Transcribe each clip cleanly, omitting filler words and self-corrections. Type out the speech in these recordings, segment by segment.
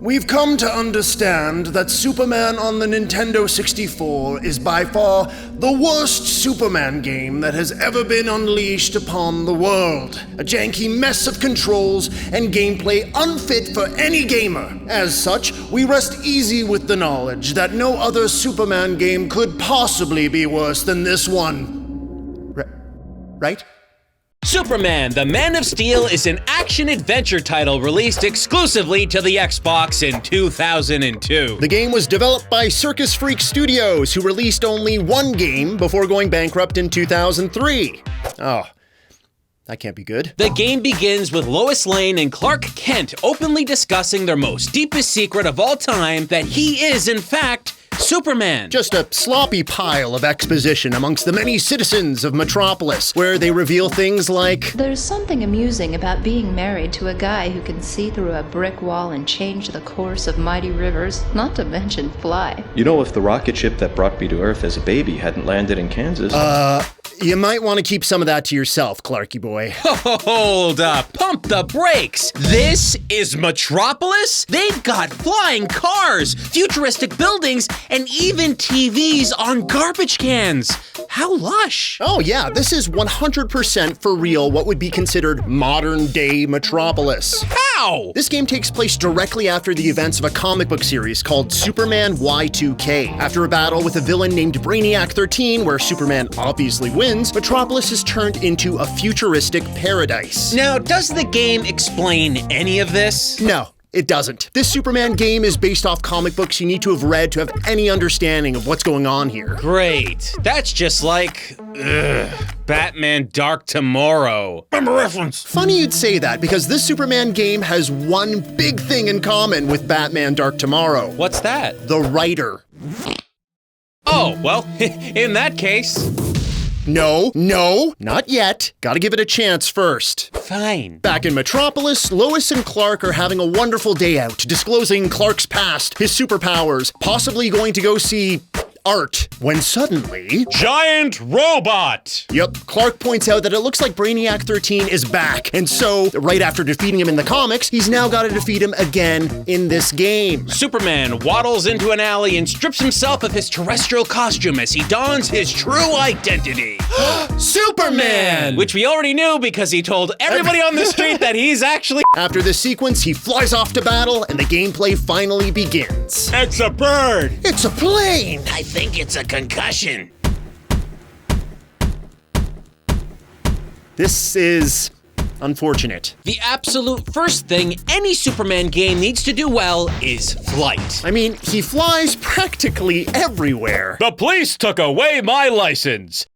We've come to understand that Superman on the Nintendo 64 is by far the worst Superman game that has ever been unleashed upon the world. A janky mess of controls and gameplay unfit for any gamer. As such, we rest easy with the knowledge that no other Superman game could possibly be worse than this one. Right? Superman, the Man of Steel is an action-adventure title released exclusively to the Xbox in 2002. The game was developed by Circus Freak Studios, who released only one game before going bankrupt in 2003. Oh, that can't be good. The game begins with Lois Lane and Clark Kent openly discussing their most deepest secret of all time, that he is, in fact, Superman. Just a sloppy pile of exposition amongst the many citizens of Metropolis, where they reveal things like, "There's something amusing about being married to a guy who can see through a brick wall and change the course of mighty rivers, not to mention fly." You know, if the rocket ship that brought me to Earth as a baby hadn't landed in Kansas... You might want to keep some of that to yourself, Clarky boy. Hold up, pump the brakes. This is Metropolis? They've got flying cars, futuristic buildings, and even TVs on garbage cans. How lush. Oh yeah, this is 100% for real what would be considered modern-day Metropolis. How? This game takes place directly after the events of a comic book series called Superman Y2K. After a battle with a villain named Brainiac 13, where Superman obviously wins, Metropolis is turned into a futuristic paradise. Now, does the game explain any of this? No. It doesn't. This Superman game is based off comic books you need to have read to have any understanding of what's going on here. Great. That's just like, Batman Dark Tomorrow. Remember reference. Funny you'd say that, because this Superman game has one big thing in common with Batman Dark Tomorrow. What's that? The writer. Oh, well, in that case... No, not yet. Gotta give it a chance first. Fine. Back in Metropolis, Lois and Clark are having a wonderful day out, disclosing Clark's past, his superpowers, possibly going to go see art, when suddenly... Giant robot! Yep, Clark points out that it looks like Brainiac 13 is back, and so, right after defeating him in the comics, he's now got to defeat him again in this game. Superman waddles into an alley and strips himself of his terrestrial costume as he dons his true identity. Superman! Which we already knew because he told everybody on the street that he's actually... After this sequence, he flies off to battle, and the gameplay finally begins. It's a bird! It's a plane! I think it's a concussion. This is unfortunate. The absolute first thing any Superman game needs to do well is flight. I mean, he flies practically everywhere. The police took away my license.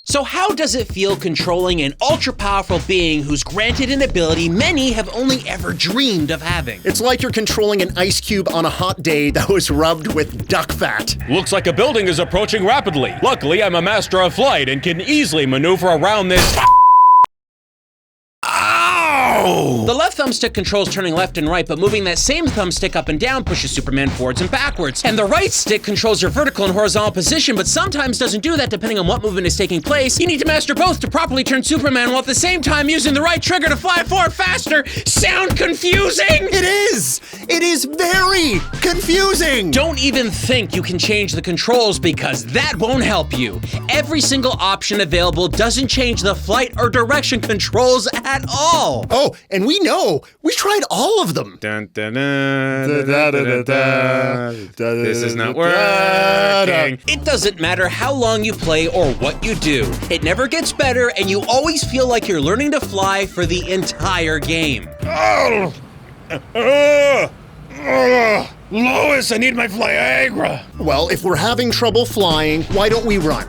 So how does it feel controlling an ultra-powerful being who's granted an ability many have only ever dreamed of having? It's like you're controlling an ice cube on a hot day that was rubbed with duck fat. Looks like a building is approaching rapidly. Luckily, I'm a master of flight and can easily maneuver around this. The left thumbstick controls turning left and right, but moving that same thumbstick up and down pushes Superman forwards and backwards. And the right stick controls your vertical and horizontal position, but sometimes doesn't do that depending on what movement is taking place. You need to master both to properly turn Superman while at the same time using the right trigger to fly forward faster. Sound confusing? It is! It is very confusing! Don't even think you can change the controls because that won't help you. Every single option available doesn't change the flight or direction controls at all. Oh, and we know. We tried all of them. This is not working. It doesn't matter how long you play or what you do. It never gets better, and you always feel like you're learning to fly for the entire game. Lois, I need my Viagra. Well, if we're having trouble flying, why don't we run?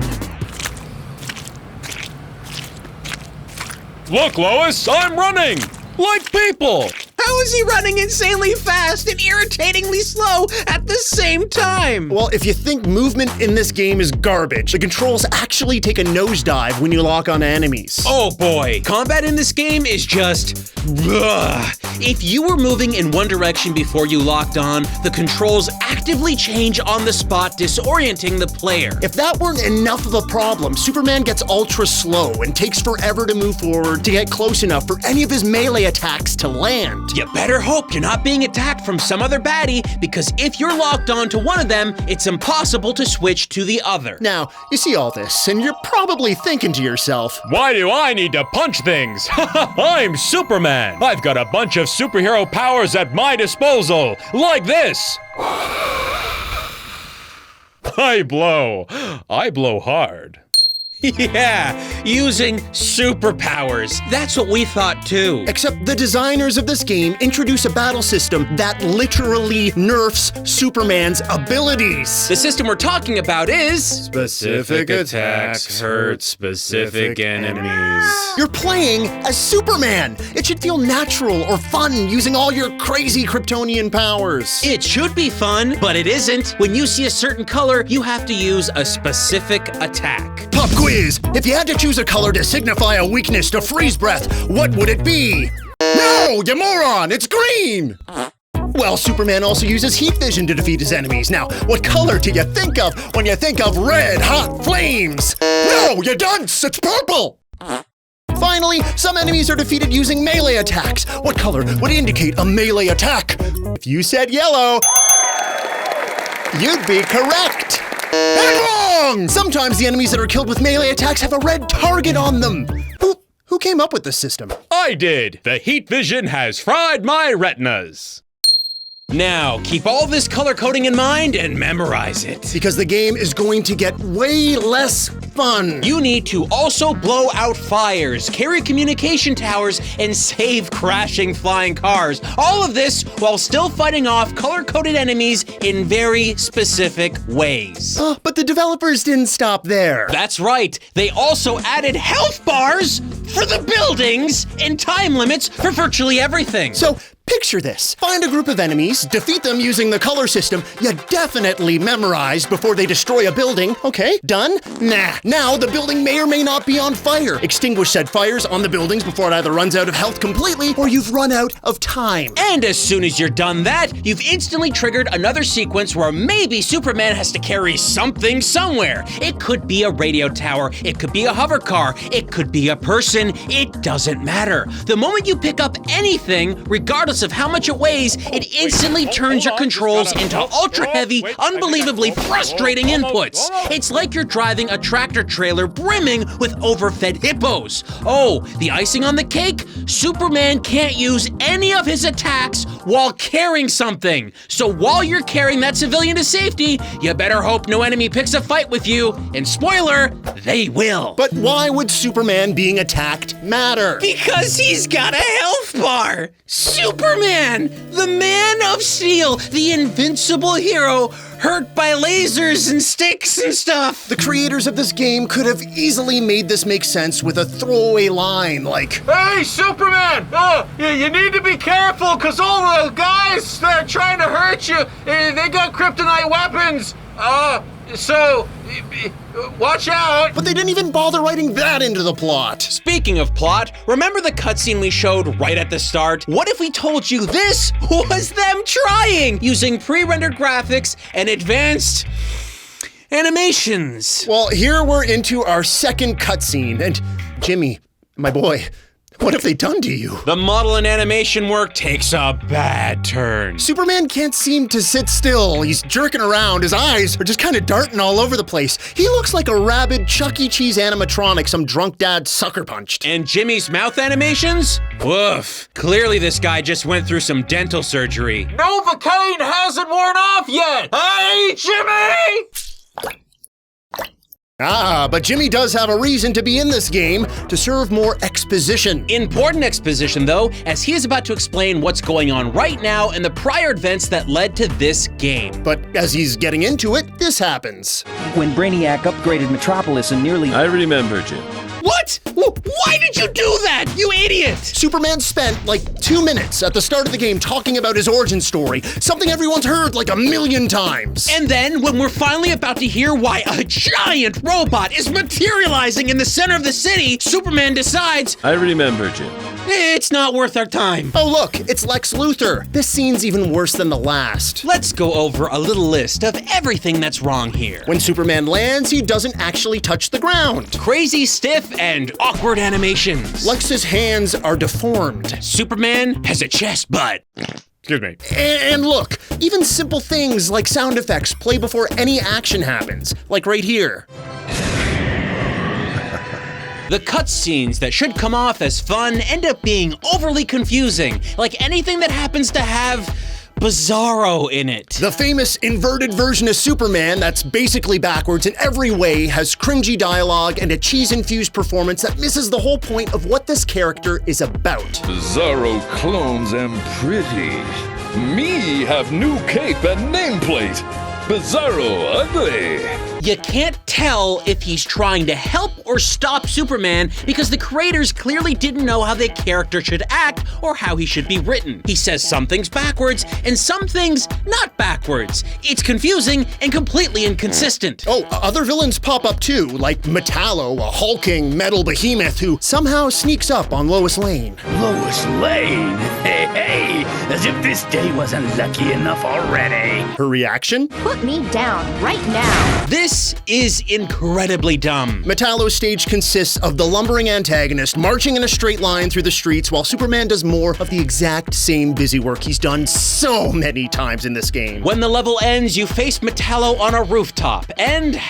Look, Lois, I'm running! Like people! How is he running insanely fast and irritatingly slow at the same time? Well, if you think movement in this game is garbage, the controls actually take a nosedive when you lock on enemies. Oh boy, combat in this game is just... ugh. If you were moving in one direction before you locked on, the controls actively change on the spot, disorienting the player. If that weren't enough of a problem, Superman gets ultra slow and takes forever to move forward to get close enough for any of his melee attacks to land. You better hope you're not being attacked from some other baddie, because if you're locked on to one of them, it's impossible to switch to the other. Now, you see all this, and you're probably thinking to yourself, Why do I need to punch things? I'm Superman. I've got a bunch of superhero powers at my disposal, like this. I blow hard. Yeah, using superpowers. That's what we thought too. except the designers of this game introduce a battle system that literally nerfs Superman's abilities. The system we're talking about is... Specific attacks hurt specific enemies. You're playing as Superman. It should feel natural or fun using all your crazy Kryptonian powers. It should be fun, but it isn't. When you see a certain color, you have to use a specific attack. Pop quiz. If you had to choose a color to signify a weakness to freeze breath, what would it be? No, you moron, it's green! Well, Superman also uses heat vision to defeat his enemies. Now, what color do you think of when you think of red hot flames? No, you dunce, it's purple! Finally, some enemies are defeated using melee attacks. What color would indicate a melee attack? If you said yellow, you'd be correct. And wrong! Sometimes the enemies that are killed with melee attacks have a red target on them. Who came up with this system? I did. The heat vision has fried my retinas. Now, keep all this color coding in mind and memorize it. Because the game is going to get way less fun. You need to also blow out fires, carry communication towers, and save crashing flying cars. All of this while still fighting off color-coded enemies in very specific ways. But the developers didn't stop there. That's right. They also added health bars for the buildings and time limits for virtually everything. So, picture this. Find a group of enemies, defeat them using the color system you definitely memorized before they destroy a building. Okay, done? Nah. Now the building may or may not be on fire. Extinguish said fires on the buildings before it either runs out of health completely or you've run out of time. And as soon as you're done that, you've instantly triggered another sequence where maybe Superman has to carry something somewhere. It could be a radio tower, it could be a hover car, it could be a person, it doesn't matter. The moment you pick up anything, regardless of how much it weighs, it instantly turns your controls into ultra-heavy, unbelievably frustrating inputs. It's like you're driving a tractor trailer brimming with overfed hippos. Oh, the icing on the cake? Superman can't use any of his attacks while carrying something. So while you're carrying that civilian to safety, you better hope no enemy picks a fight with you. And spoiler, they will. But why would Superman being attacked matter? Because he's got a health bar. Superman, the Man of Steel, the invincible hero, hurt by lasers and sticks and stuff. The creators of this game could have easily made this make sense with a throwaway line like, Hey, Superman! You need to be careful, because all the guys that are trying to hurt you, they got kryptonite weapons. So, watch out! but they didn't even bother writing that into the plot. Speaking of plot, remember the cutscene we showed right at the start? What if we told you this was them trying, using pre-rendered graphics and advanced animations? Well, here we're into our second cutscene, and Jimmy, my boy, what have they done to you? The model and animation work takes a bad turn. Superman can't seem to sit still. He's jerking around. His eyes are just kind of darting all over the place. He looks like a rabid Chuck E. Cheese animatronic some drunk dad sucker punched. And Jimmy's mouth animations? Woof. Clearly this guy just went through some dental surgery. Novocaine hasn't worn off yet! Hey, Jimmy! But Jimmy does have a reason to be in this game, to serve more exposition. Important exposition though, as he is about to explain what's going on right now and the prior events that led to this game. But as he's getting into it, this happens. When Brainiac upgraded Metropolis and nearly... I remember, Jim. What? Why did you do that, you idiot? Superman spent like 2 minutes at the start of the game talking about his origin story, something everyone's heard like 1,000,000 times. And then, when we're finally about to hear why a giant robot is materializing in the center of the city, Superman decides, I remember, Jim. It's not worth our time. Oh look, it's Lex Luthor. This scene's even worse than the last. Let's go over a little list of everything that's wrong here. When Superman lands, he doesn't actually touch the ground. Crazy stiff and awkward animations. Lex's hands are deformed. Superman has a chest butt. Excuse me. And look, even simple things like sound effects play before any action happens, like right here. The cutscenes that should come off as fun end up being overly confusing, like anything that happens to have Bizarro in it. The famous inverted version of Superman that's basically backwards in every way has cringy dialogue and a cheese-infused performance that misses the whole point of what this character is about. Bizarro clones am pretty. Me have new cape and nameplate. Bizarro ugly. You can't tell if he's trying to help or stop Superman because the creators clearly didn't know how the character should act or how he should be written. He says some things backwards and some things not backwards. It's confusing and completely inconsistent. Oh, other villains pop up too, like Metallo, a hulking metal behemoth who somehow sneaks up on Lois Lane. Lois Lane? Hey, as if this day wasn't lucky enough already. Her reaction? Put me down right now. This is incredibly dumb. Metallo's stage consists of the lumbering antagonist marching in a straight line through the streets while Superman does more of the exact same busy work he's done so many times in this game. When the level ends, you face Metallo on a rooftop, and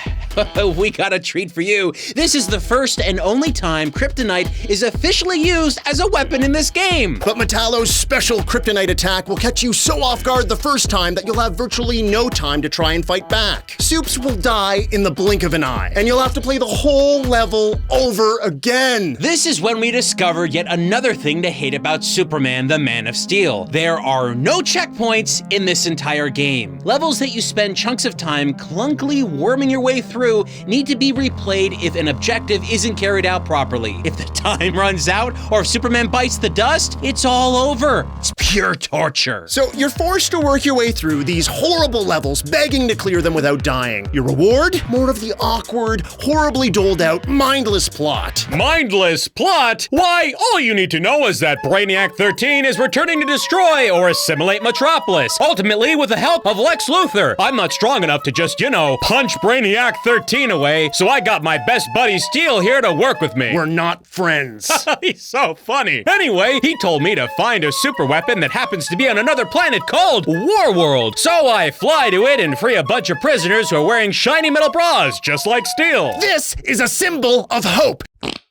we got a treat for you. This is the first and only time kryptonite is officially used as a weapon in this game. But Metallo's special kryptonite attack will catch you so off guard the first time that you'll have virtually no time to try and fight back. Supes will die in the blink of an eye, and you'll have to play the whole level over again. This is when we discovered yet another thing to hate about Superman, the Man of Steel. There are no checkpoints in this entire game. Levels that you spend chunks of time clunkily worming your way through need to be replayed if an objective isn't carried out properly. If the time runs out or if Superman bites the dust, it's all over. It's pure torture. So you're forced to work your way through these horrible levels, begging to clear them without dying. Your reward? More of the awkward, horribly doled out, mindless plot. Mindless plot? Why, all you need to know is that Brainiac 13 is returning to destroy or assimilate Metropolis, ultimately with the help of Lex Luthor. I'm not strong enough to just, punch Brainiac 13 away, so I got my best buddy Steel here to work with me. We're not friends. He's so funny. Anyway, he told me to find a super weapon that happens to be on another planet called Warworld. So I fly to it and free a bunch of prisoners who are wearing shiny metal bras, just like Steel. This is a symbol of hope.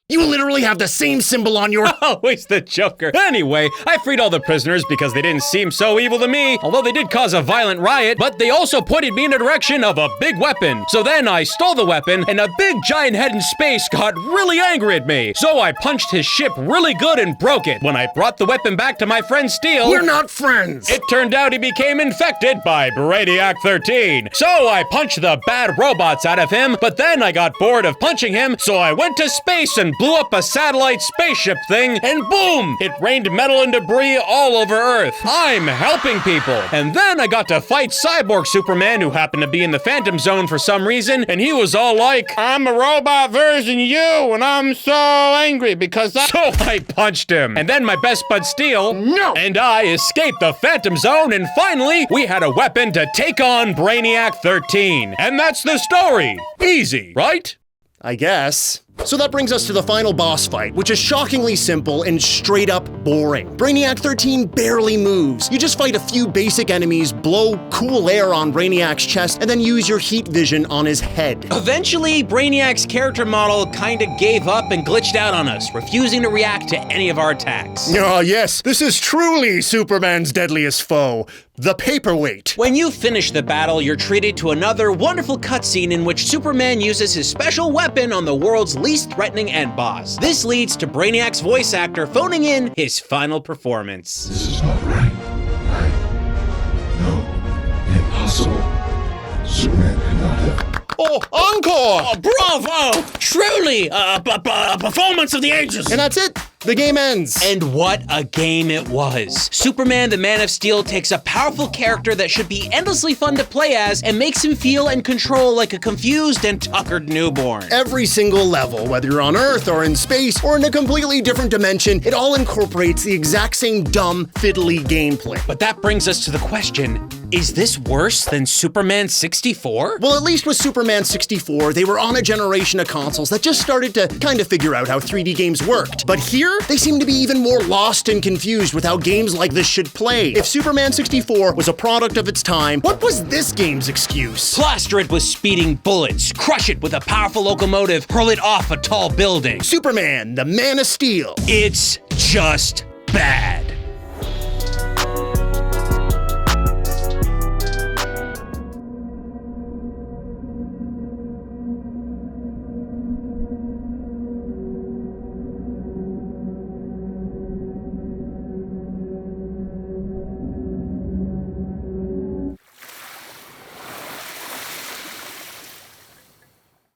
You literally have the same symbol on your— Always the Joker. Anyway, I freed all the prisoners because they didn't seem so evil to me, although they did cause a violent riot, but they also pointed me in the direction of a big weapon. So then I stole the weapon, and a big giant head in space got really angry at me. So I punched his ship really good and broke it. When I brought the weapon back to my friend Steel— We're not friends! It turned out he became infected by Brainiac 13. So I punched the bad robots out of him, but then I got bored of punching him, so I went to space and blew up a satellite spaceship thing, and boom! It rained metal and debris all over Earth. I'm helping people. And then I got to fight Cyborg Superman, who happened to be in the Phantom Zone for some reason, and he was all like, "I'm a robot version of you, and I'm so angry because I—" So I punched him. And then my best bud Steel— No! And I escaped the Phantom Zone, and finally, we had a weapon to take on Brainiac 13. And that's the story. Easy, right? I guess. So that brings us to the final boss fight, which is shockingly simple and straight up boring. Brainiac 13 barely moves. You just fight a few basic enemies, blow cool air on Brainiac's chest, and then use your heat vision on his head. Eventually, Brainiac's character model kinda gave up and glitched out on us, refusing to react to any of our attacks. Ah, yes, this is truly Superman's deadliest foe, the paperweight. When you finish the battle, you're treated to another wonderful cutscene in which Superman uses his special weapon on the world's least threatening end boss. This leads to Brainiac's voice actor phoning in his final performance. This is not right. No. Impossible. Superman cannot have— Oh, encore! Oh, bravo! Truly, a performance of the ages! And that's it. the game ends. And what a game it was. Superman, the Man of Steel, takes a powerful character that should be endlessly fun to play as and makes him feel and control like a confused and tuckered newborn. Every single level, whether you're on Earth or in space or in a completely different dimension, it all incorporates the exact same dumb, fiddly gameplay. But that brings us to the question, is this worse than Superman 64? Well, at least with Superman 64, they were on a generation of consoles that just started to kind of figure out how 3D games worked. But here, they seem to be even more lost and confused with how games like this should play. If Superman 64 was a product of its time, what was this game's excuse? Plaster it with speeding bullets, crush it with a powerful locomotive, hurl it off a tall building. Superman, the Man of Steel. It's just bad.